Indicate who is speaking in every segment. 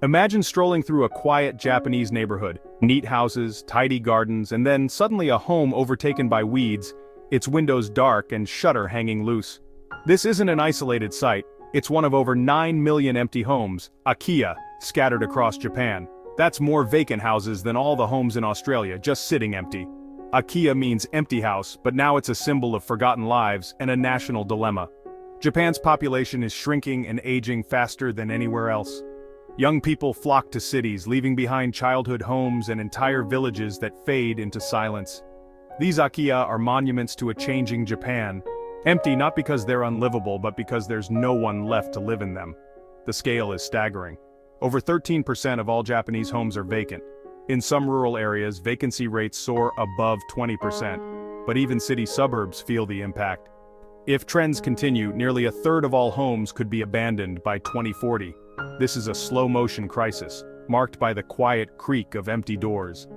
Speaker 1: Imagine strolling through a quiet Japanese neighborhood, neat houses, tidy gardens, and then suddenly a home overtaken by weeds, its windows dark and shutter hanging loose. This isn't an isolated site, it's one of over 9 million empty homes, Akiya, scattered across Japan. That's more vacant houses than all the homes in Australia just sitting empty. Akiya means empty house, but now it's a symbol of forgotten lives and a national dilemma. Japan's population is shrinking and aging faster than anywhere else. Young people flock to cities, leaving behind childhood homes and entire villages that fade into silence. These Akiya are monuments to a changing Japan, empty not because they're unlivable but because there's no one left to live in them. The scale is staggering. Over 13% of all Japanese homes are vacant. In some rural areas, vacancy rates soar above 20%, but even city suburbs feel the impact. If trends continue, nearly a third of all homes could be abandoned by 2040. This is a slow-motion crisis, marked by the quiet creak of empty doors.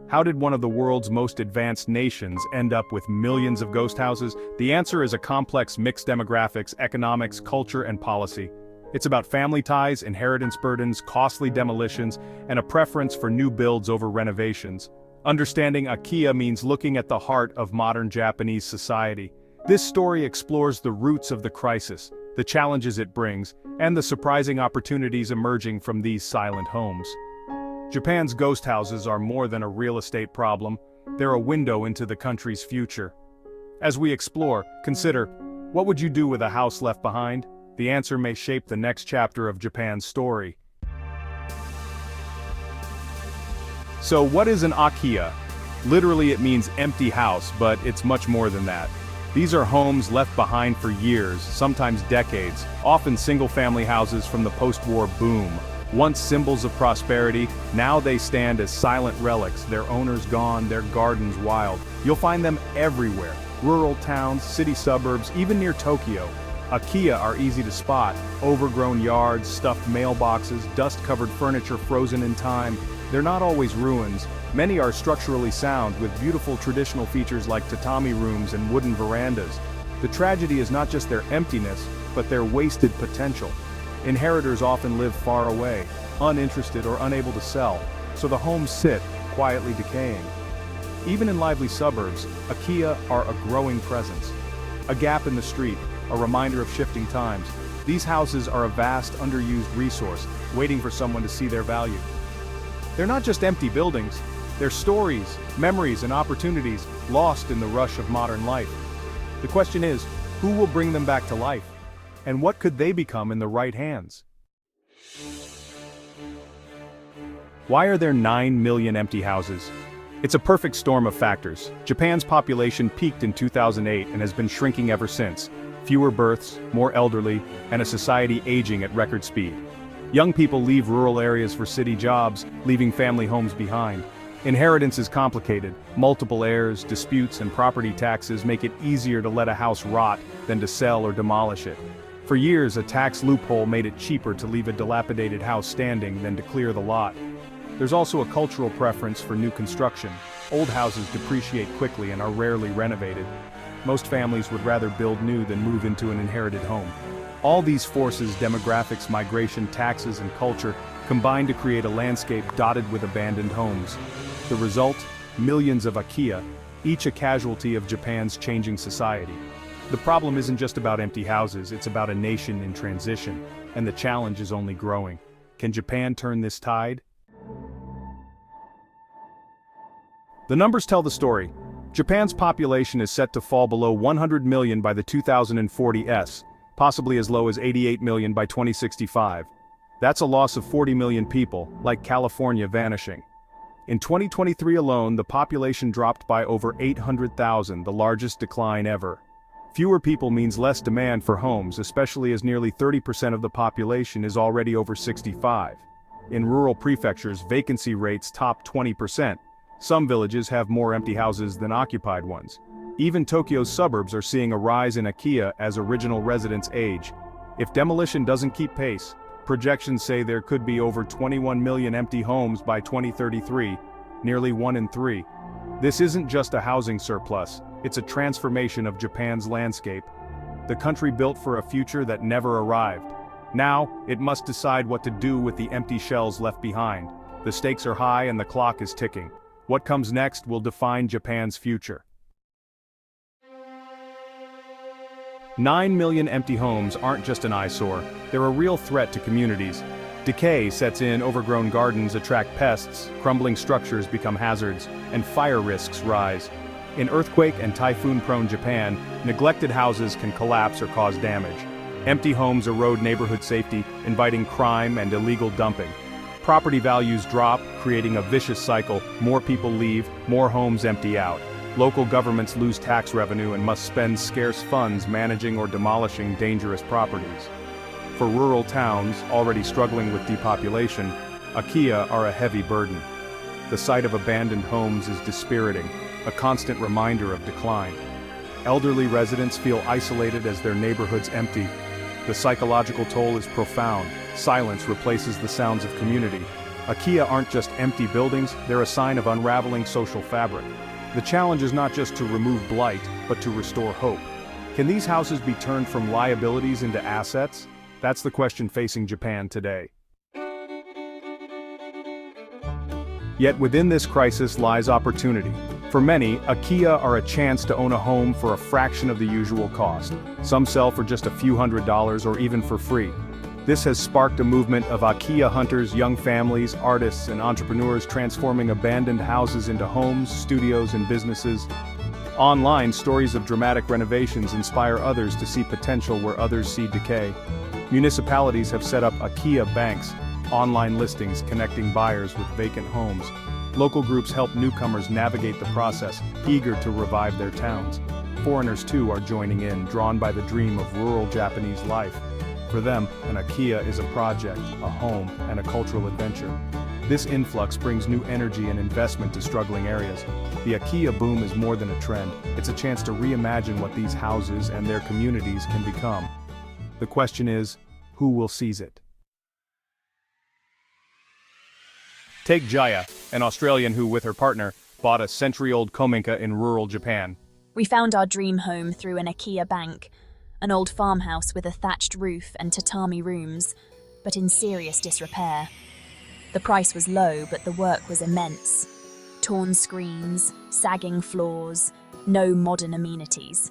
Speaker 1: How did one of the world's most advanced nations end up with millions of ghost houses? The answer is a complex mixed demographics, economics, culture, and policy. It's about family ties, inheritance burdens, costly demolitions, and a preference for new builds over renovations. Understanding Akiya means looking at the heart of modern Japanese society. This story explores the roots of the crisis, the challenges it brings, and the surprising opportunities emerging from these silent homes. Japan's ghost houses are more than a real estate problem, they're a window into the country's future. As we explore, consider, what would you do with a house left behind? The answer may shape the next chapter of Japan's story. So what is an Akiya? Literally it means empty house, but it's much more than that. These are homes left behind for years, sometimes decades, often single-family houses from the post-war boom. Once symbols of prosperity, now they stand as silent relics, their owners gone, their gardens wild. You'll find them everywhere, rural towns, city suburbs, even near Tokyo. Akiya are easy to spot, overgrown yards, stuffed mailboxes, dust-covered furniture frozen in time. They're not always ruins. Many are structurally sound, with beautiful traditional features like tatami rooms and wooden verandas. The tragedy is not just their emptiness, but their wasted potential. Inheritors often live far away, uninterested or unable to sell, so the homes sit, quietly decaying. Even in lively suburbs, Akiya are a growing presence. A gap in the street, a reminder of shifting times. These houses are a vast, underused resource, waiting for someone to see their value. They're not just empty buildings, they're stories, memories, and opportunities lost in the rush of modern life. The question is, who will bring them back to life? And what could they become in the right hands? Why are there 9 million empty houses? It's a perfect storm of factors. Japan's population peaked in 2008 and has been shrinking ever since. Fewer births, more elderly, and a society aging at record speed. Young people leave rural areas for city jobs, leaving family homes behind. Inheritance is complicated. Multiple heirs, disputes, and property taxes make it easier to let a house rot than to sell or demolish it. For years, a tax loophole made it cheaper to leave a dilapidated house standing than to clear the lot. There's also a cultural preference for new construction. Old houses depreciate quickly and are rarely renovated. Most families would rather build new than move into an inherited home. All these forces, demographics, migration, taxes, and culture, combine to create a landscape dotted with abandoned homes. The result? Millions of Akiya, each a casualty of Japan's changing society. The problem isn't just about empty houses, it's about a nation in transition, and the challenge is only growing. Can Japan turn this tide? The numbers tell the story. Japan's population is set to fall below 100 million by the 2040s, possibly as low as 88 million by 2065. That's a loss of 40 million people, like California vanishing. In 2023 alone, the population dropped by over 800,000, the largest decline ever. Fewer people means less demand for homes, especially as nearly 30% of the population is already over 65. In rural prefectures, vacancy rates top 20%. Some villages have more empty houses than occupied ones. Even Tokyo's suburbs are seeing a rise in Akiya as original residents age. If demolition doesn't keep pace, projections say there could be over 21 million empty homes by 2033, nearly 1 in 3. This isn't just a housing surplus, it's a transformation of Japan's landscape. The country built for a future that never arrived. Now, it must decide what to do with the empty shells left behind. The stakes are high and the clock is ticking. What comes next will define Japan's future. 9 million empty homes aren't just an eyesore, they're a real threat to communities. Decay sets in, overgrown gardens attract pests, crumbling structures become hazards, and fire risks rise. In earthquake and typhoon-prone Japan, neglected houses can collapse or cause damage. Empty homes erode neighborhood safety, inviting crime and illegal dumping. Property values drop, creating a vicious cycle. More people leave, more homes empty out. Local governments lose tax revenue and must spend scarce funds managing or demolishing dangerous properties. For rural towns, already struggling with depopulation, IKEA are a heavy burden. The sight of abandoned homes is dispiriting, a constant reminder of decline. Elderly residents feel isolated as their neighborhoods empty. The psychological toll is profound. Silence replaces the sounds of community. IKEA aren't just empty buildings, they're a sign of unraveling social fabric. The challenge is not just to remove blight, but to restore hope. Can these houses be turned from liabilities into assets? That's the question facing Japan today. Yet within this crisis lies opportunity. For many, IKEA are a chance to own a home for a fraction of the usual cost. Some sell for just a few $100s or even for free. This has sparked a movement of IKEA hunters, young families, artists, and entrepreneurs transforming abandoned houses into homes, studios, and businesses. Online, stories of dramatic renovations inspire others to see potential where others see decay. Municipalities have set up IKEA banks, online listings connecting buyers with vacant homes. Local groups help newcomers navigate the process, eager to revive their towns. Foreigners too are joining in, drawn by the dream of rural Japanese life. For them, an IKEA is a project, a home, and a cultural adventure. This influx brings new energy and investment to struggling areas. The IKEA boom is more than a trend, it's a chance to reimagine what these houses and their communities can become. The question is, who will seize it? Take Jaya, an Australian who, with her partner, bought a century-old kominka in rural Japan.
Speaker 2: We found our dream home through an IKEA bank, an old farmhouse with a thatched roof and tatami rooms, but in serious disrepair. The price was low, but the work was immense. Torn screens, sagging floors, no modern amenities.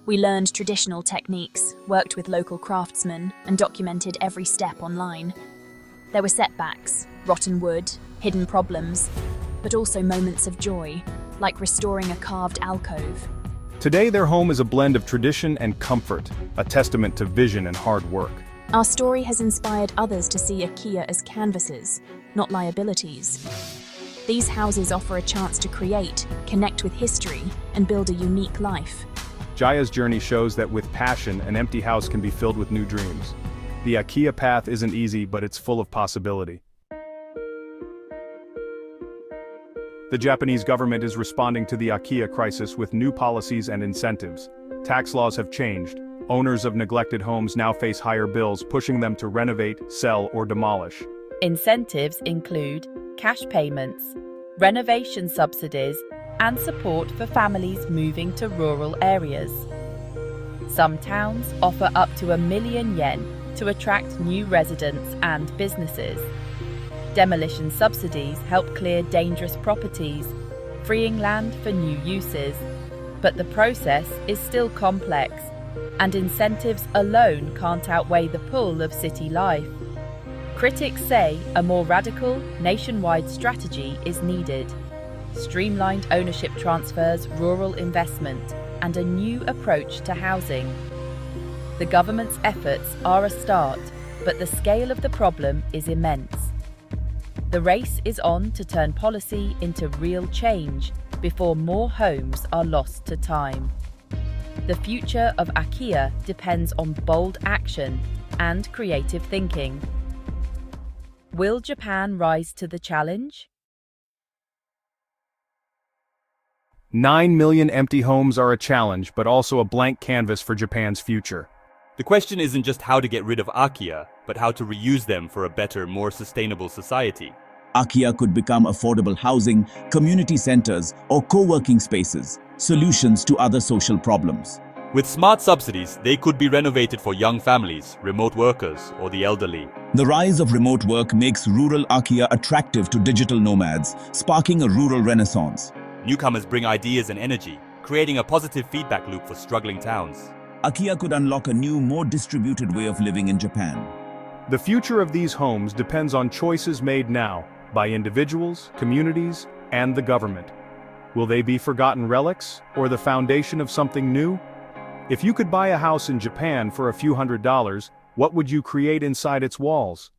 Speaker 2: We learned traditional techniques, worked with local craftsmen, and documented every step online. There were setbacks, rotten wood, hidden problems, but also moments of joy, like restoring a carved alcove.
Speaker 1: Today their home is a blend of tradition and comfort, a testament to vision and hard work.
Speaker 2: Our story has inspired others to see IKEA as canvases, not liabilities. These houses offer a chance to create, connect with history, and build a unique life.
Speaker 1: Jaya's journey shows that with passion, an empty house can be filled with new dreams. The IKEA path isn't easy, but it's full of possibility. The Japanese government is responding to the IKEA crisis with new policies and incentives. Tax laws have changed. Owners of neglected homes now face higher bills, pushing them to renovate, sell, or demolish.
Speaker 3: Incentives include cash payments, renovation subsidies, and support for families moving to rural areas. Some towns offer up to ¥1,000,000 to attract new residents and businesses. Demolition subsidies help clear dangerous properties, freeing land for new uses. But the process is still complex, and incentives alone can't outweigh the pull of city life. Critics say a more radical, nationwide strategy is needed. Streamlined ownership transfers, rural investment, and a new approach to housing. The government's efforts are a start, but the scale of the problem is immense. The race is on to turn policy into real change before more homes are lost to time. The future of IKEA depends on bold action and creative thinking. Will Japan rise to the challenge?
Speaker 1: 9 million empty homes are a challenge, but also a blank canvas for Japan's future.
Speaker 4: The question isn't just how to get rid of IKEA, but how to reuse them for a better, more sustainable society.
Speaker 5: IKEA could become affordable housing, community centers, or co-working spaces, solutions to other social problems.
Speaker 4: With smart subsidies, they could be renovated for young families, remote workers, or the elderly.
Speaker 5: The rise of remote work makes rural Akia attractive to digital nomads, sparking a rural renaissance.
Speaker 4: Newcomers bring ideas and energy, creating a positive feedback loop for struggling towns.
Speaker 5: Akia could unlock a new, more distributed way of living in Japan.
Speaker 1: The future of these homes depends on choices made now by individuals, communities, and the government. Will they be forgotten relics or the foundation of something new? If you could buy a house in Japan for a few $100s, what would you create inside its walls?